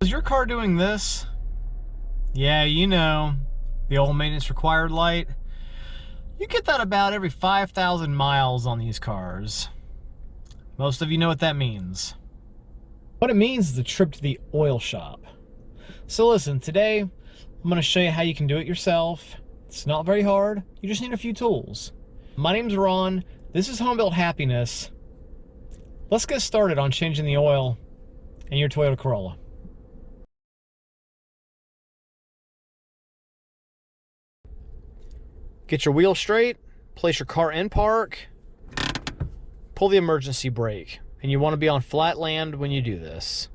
Is your car doing this? Yeah, you know, the old maintenance required light. You get that about every 5,000 miles on these cars. Most of you know what that means. What it means is a trip to the oil shop. So listen, today I'm going to show you how you can do it yourself. It's not very hard. You just need a few tools. My name's Ron. This is Home Built Happiness. Let's get started on changing the oil in your Toyota Corolla. Get your wheel straight, place your car in park, pull the emergency brake, and you want to be on flat land when you do this.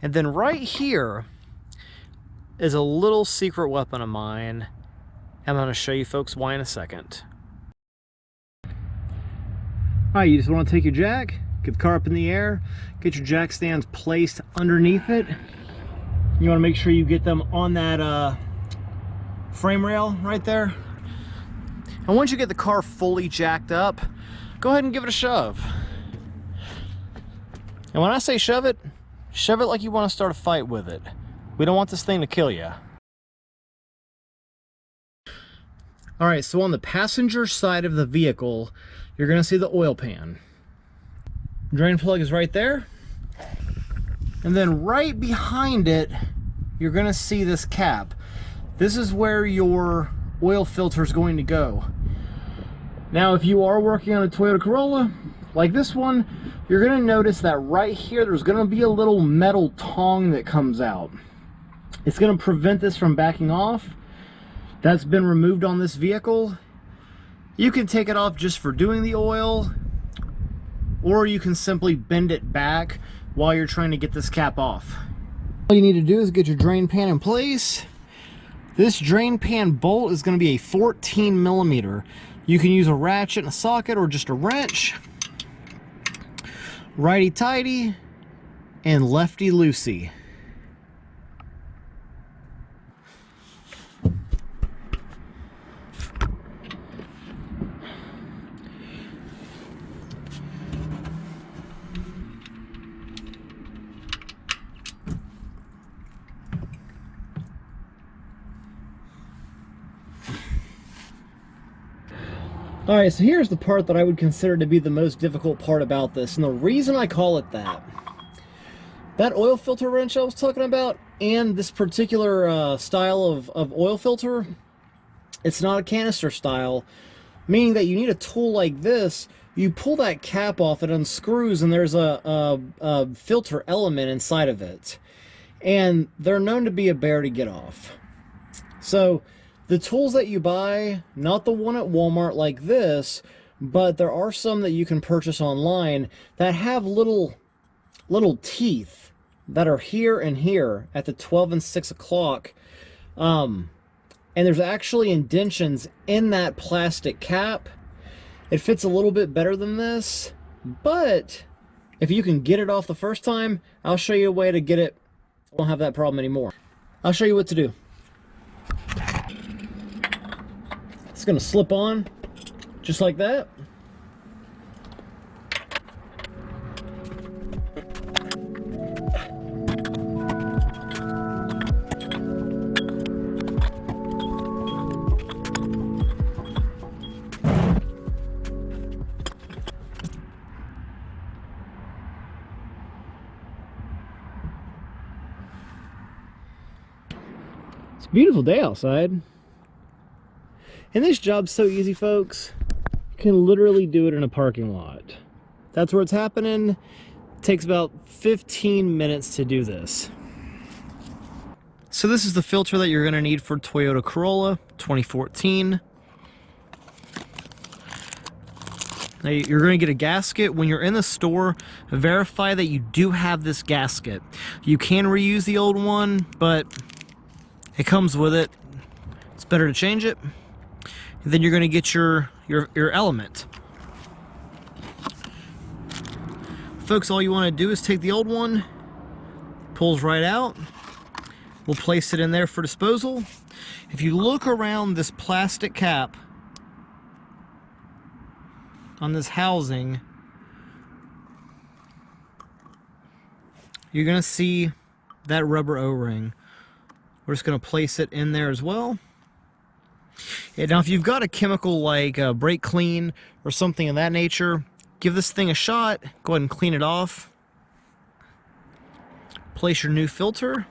And then right here is a little secret weapon of mine. I'm going to show you folks why in a second. Alright, you just want to take your jack, get the car up in the air, get your jack stands placed underneath it. You want to make sure you get them on that frame rail right there. And once you get the car fully jacked up, go ahead and give it a shove. And when I say shove it like you want to start a fight with it. We don't want this thing to kill you. Alright, so on the passenger side of the vehicle, you're going to see the oil pan. Drain plug is right there. And then right behind it, you're going to see this cap. This is where your oil filter is going to go. Now, if you are working on a Toyota Corolla, like this one, you're going to notice that right here, there's going to be a little metal tong that comes out. It's going to prevent this from backing off. That's been removed on this vehicle. You can take it off just for doing the oil, or you can simply bend it back while you're trying to get this cap off. All you need to do is get your drain pan in place. This drain pan bolt is going to be a 14 millimeter. You can use a ratchet and a socket or just a wrench. Righty-tighty and lefty-loosey. Alright, so here's the part that I would consider to be the most difficult part about this, and the reason I call it that. That oil filter wrench I was talking about, and this particular style of oil filter, it's not a canister style, meaning that you need a tool like this. You pull that cap off, it unscrews, and there's a filter element inside of it. And they're known to be a bear to get off. So the tools that you buy, not the one at Walmart like this, but there are some that you can purchase online that have little teeth that are here and here at the 12 and 6 o'clock. And there's actually indentions in that plastic cap. It fits a little bit better than this, but if you can get it off the first time, I'll show you a way to get it. I won't have that problem anymore. I'll show you what to do. It's going to slip on just like that. It's a beautiful day outside. And this job's so easy, folks. You can literally do it in a parking lot. That's where it's happening. It takes about 15 minutes to do this. So this is the filter that you're going to need for Toyota Corolla 2014. Now you're going to get a gasket. When you're in the store, verify that you do have this gasket. You can reuse the old one, but it comes with it. It's better to change it. And then you're going to get your element. Folks, all you want to do is take the old one, pulls right out. We'll place it in there for disposal. If you look around this plastic cap, on this housing, you're going to see that rubber O-ring. We're just going to place it in there as well. Yeah, now if you've got a chemical like brake clean or something of that nature, give this thing a shot. Go ahead and clean it off. Place your new filter.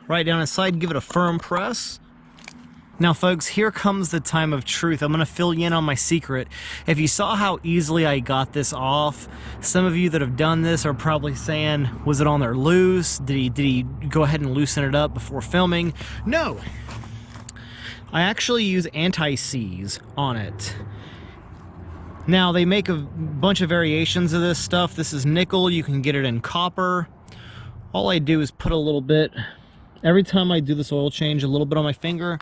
Right down inside, give it a firm press. Now folks, here comes the time of truth. I'm going to fill you in on my secret. If you saw how easily I got this off, some of you that have done this are probably saying, was it on there loose? Did he go ahead and loosen it up before filming? No! I actually use anti-seize on it. Now, they make a bunch of variations of this stuff. This is nickel. You can get it in copper. All I do is put a little bit, every time I do this oil change, a little bit on my finger.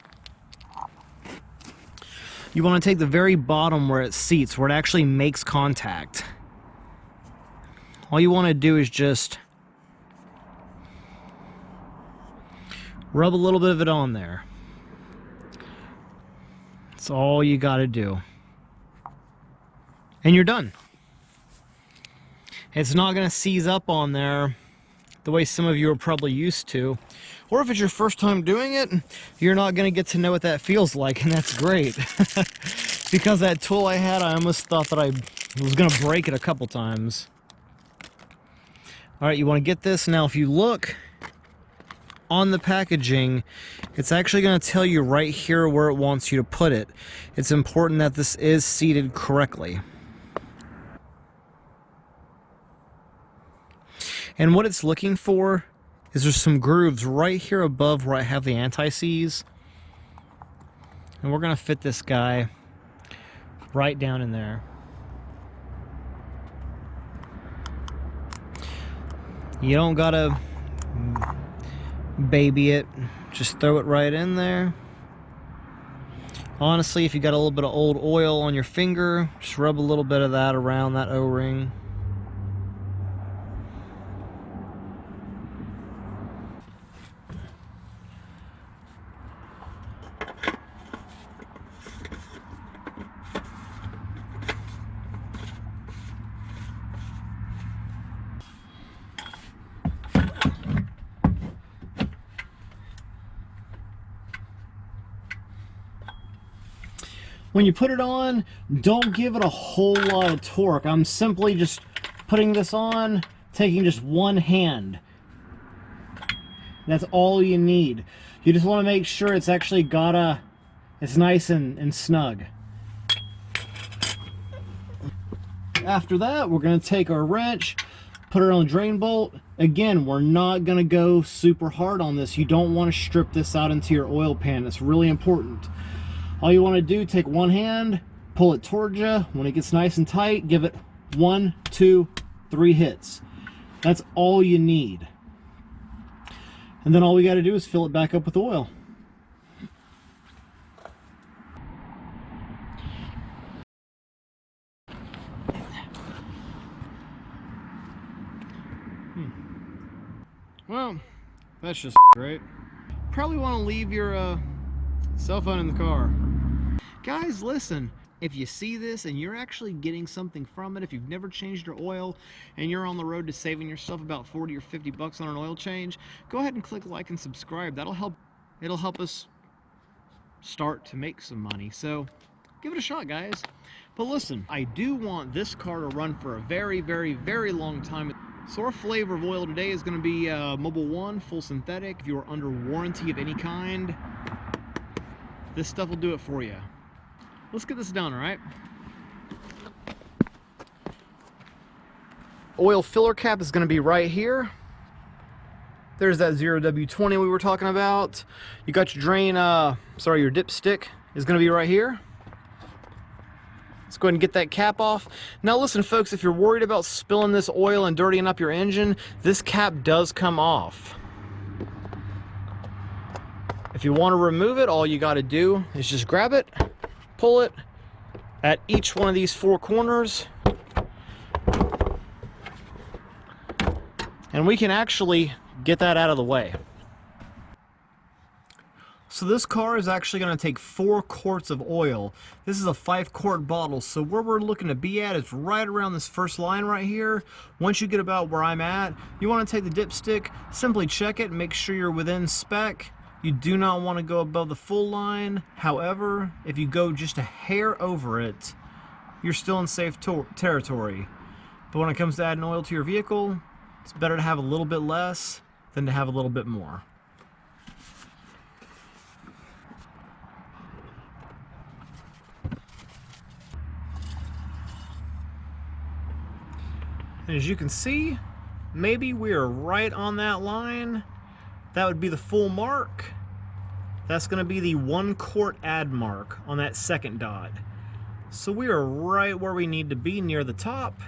You want to take the very bottom where it seats, where it actually makes contact. All you want to do is just rub a little bit of it on there. That's all you got to do. And you're done. It's not going to seize up on there the way some of you are probably used to. Or if it's your first time doing it, you're not going to get to know what that feels like, and that's great. Because that tool I had, I almost thought that I was going to break it a couple times. Alright, you want to get this. Now if you look on the packaging, it's actually going to tell you right here where it wants you to put it. It's important that this is seated correctly. And what it's looking for is there's some grooves right here above where I have the anti-seize. And we're going to fit this guy right down in there. You don't got to baby it. Just throw it right in there. Honestly, if you got a little bit of old oil on your finger, just rub a little bit of that around that O-ring. When you put it on, don't give it a whole lot of torque. I'm simply just putting this on, taking just one hand. That's all you need. You just want to make sure it's actually it's nice and snug. After that, we're going to take our wrench, put it on the drain bolt. Again, we're not going to go super hard on this. You don't want to strip this out into your oil pan. It's really important. All you want to do, take one hand, pull it towards you. When it gets nice and tight, give it 1, 2, 3 hits. That's all you need. And then all we got to do is fill it back up with oil. Well, that's just great. Probably want to leave your cell phone in the car. Guys, listen, if you see this and you're actually getting something from it, if you've never changed your oil and you're on the road to saving yourself about 40 or 50 bucks on an oil change, go ahead and click like and subscribe. It'll help us start to make some money. So give it a shot, guys. But listen, I do want this car to run for a very, very, very long time. So our flavor of oil today is going to be Mobil 1 full synthetic. If you are under warranty of any kind, this stuff will do it for you. Let's get this done, all right? Oil filler cap is going to be right here. There's that 0W20 we were talking about. You got your drain, your dipstick is going to be right here. Let's go ahead and get that cap off. Now listen, folks, if you're worried about spilling this oil and dirtying up your engine, this cap does come off. If you want to remove it, all you got to do is just grab it, pull it at each one of these 4 corners, and we can actually get that out of the way. So this car is actually going to take 4 quarts of oil. This is a 5-quart bottle, so where we're looking to be at is right around this first line right here. Once you get about where I'm at, you want to take the dipstick, simply check it, and make sure you're within spec. You do not want to go above the full line. However, if you go just a hair over it, you're still in safe territory. But when it comes to adding oil to your vehicle, it's better to have a little bit less than to have a little bit more. And as you can see, maybe we are right on that line. That would be the full mark. That's going to be the 1 quart add mark on that second dot. So we are right where we need to be, near the top.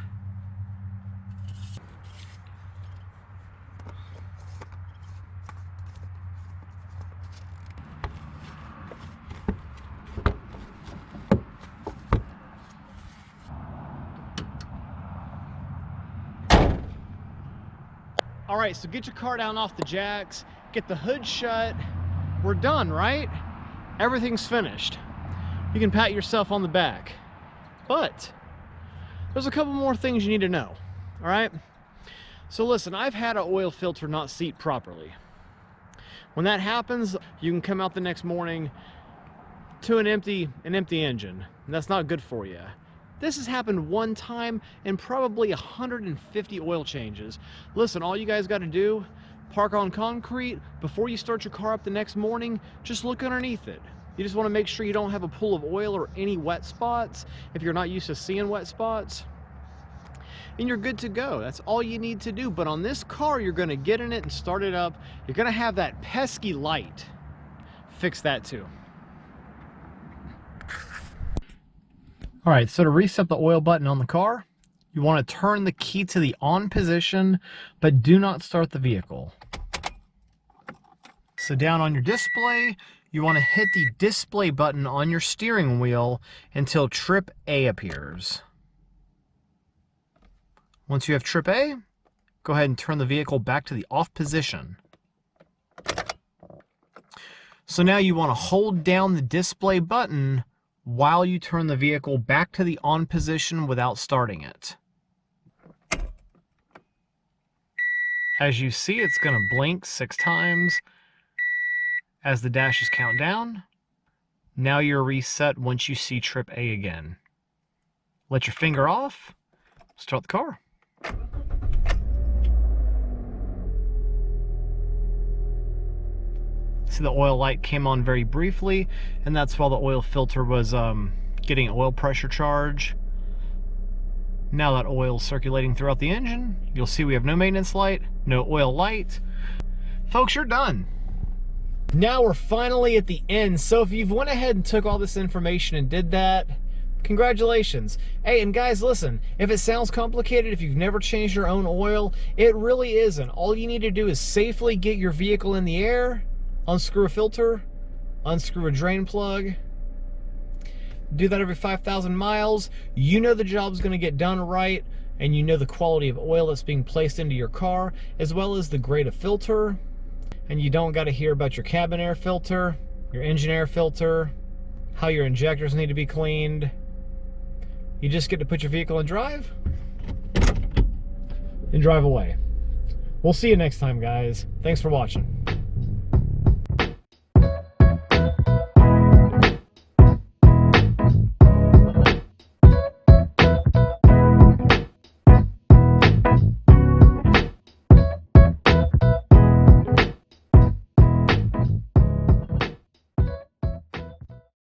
All right, so get your car down off the jacks, get the hood shut. We're done, right? Everything's finished. You can pat yourself on the back. But there's a couple more things you need to know, all right? So listen, I've had an oil filter not seat properly. When that happens, you can come out the next morning to an empty engine, and that's not good for you. This has happened one time in probably 150 oil changes. Listen, all you guys got to do, park on concrete. Before you start your car up the next morning, just look underneath it. You just want to make sure you don't have a pool of oil or any wet spots if you're not used to seeing wet spots. And you're good to go. That's all you need to do. But on this car, you're going to get in it and start it up. You're going to have that pesky light. Fix that too. All right, so to reset the oil button on the car, you want to turn the key to the on position, but do not start the vehicle. So down on your display, you want to hit the display button on your steering wheel until trip A appears. Once you have trip A, go ahead and turn the vehicle back to the off position. So now you want to hold down the display button while you turn the vehicle back to the on position without starting it. As you see, it's going to blink 6 times as the dashes count down. Now you're reset once you see trip A again. Let your finger off, start the car. See, the oil light came on very briefly, and that's while the oil filter was getting oil pressure charge. Now that oil's circulating throughout the engine, you'll see we have no maintenance light, no oil light. Folks, you're done. Now we're finally at the end. So if you've went ahead and took all this information and did that, congratulations. Hey, and guys, listen, if it sounds complicated, if you've never changed your own oil, it really isn't. All you need to do is safely get your vehicle in the air, unscrew a filter, unscrew a drain plug. Do that every 5,000 miles. You know the job's going to get done right, and you know the quality of oil that's being placed into your car, as well as the grade of filter. And you don't got to hear about your cabin air filter, your engine air filter, how your injectors need to be cleaned. You just get to put your vehicle in drive and drive away. We'll see you next time, guys. Thanks for watching.